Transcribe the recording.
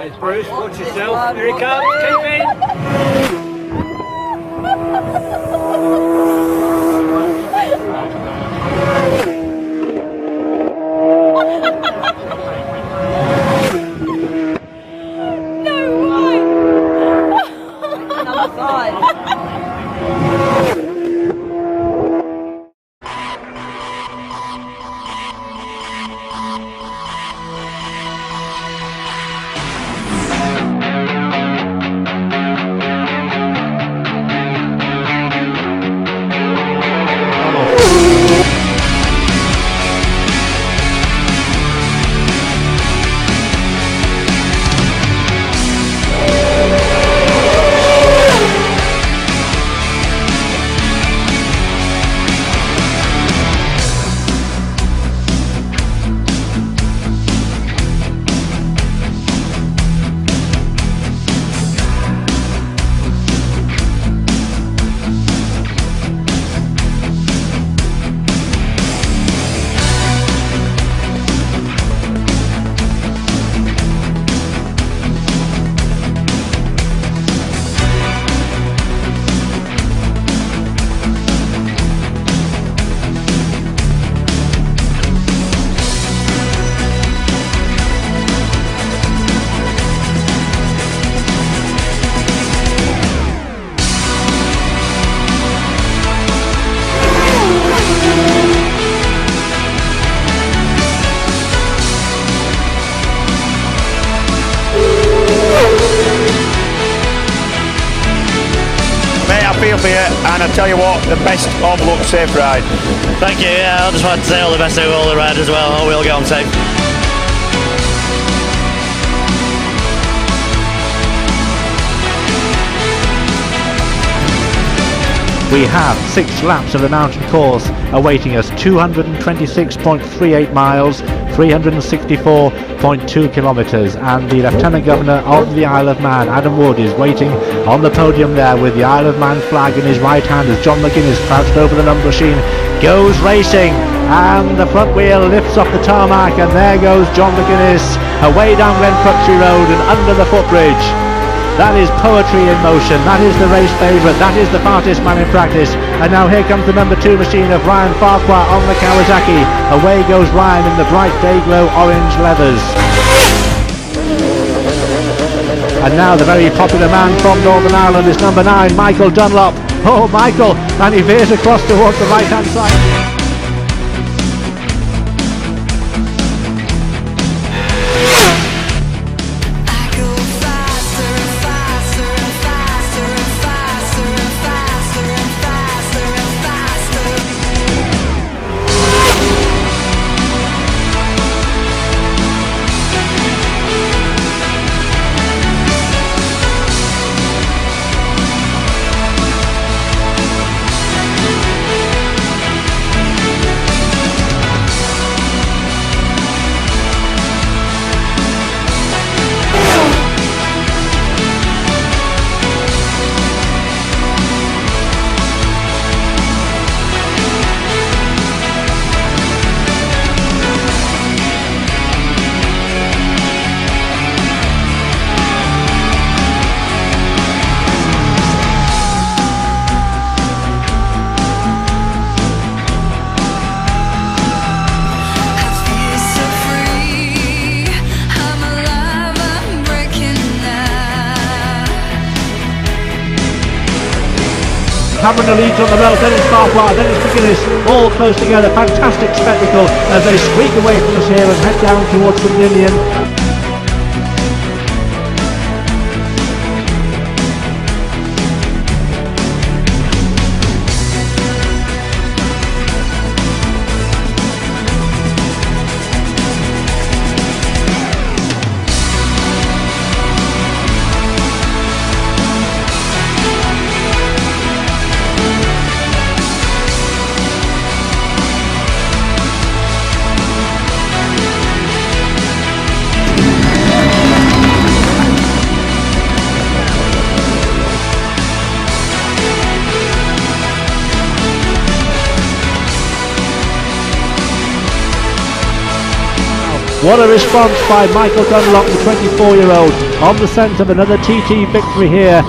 Hey, Bruce, watch yourself. Here he comes, keep in. Feel for you, and I tell you what, the best on-look safe ride. Thank you. Yeah, I just want to say all the best to all the riders as well. Hope we all get on safe. We have 6 laps of the mountain course awaiting us, 226.38 miles, 364.2 kilometres, and the Lieutenant Governor of the Isle of Man, Adam Wood, is waiting on the podium there with the Isle of Man flag in his right hand as John McGuinness, crouched over the number machine, goes racing, and the front wheel lifts off the tarmac, and there goes John McGuinness away down Glen Crutchley Road and under the footbridge. That is poetry in motion. That is the race favourite. That is the fastest man in practice. And now here comes the number 2 machine of Ryan Farquhar on the Kawasaki. Away goes Ryan in the bright day-glow orange leathers. And now the very popular man from Northern Ireland is number 9, Michael Dunlop. Oh, Michael! And he veers across towards the right-hand side. Cameron Elite on the belt, Dennis Farquhar, Dennis McGuinness, all close together. Fantastic spectacle as they squeak away from us here and head down towards the Ninian. What a response by Michael Dunlop, the 24-year-old, on the scent of another TT victory here.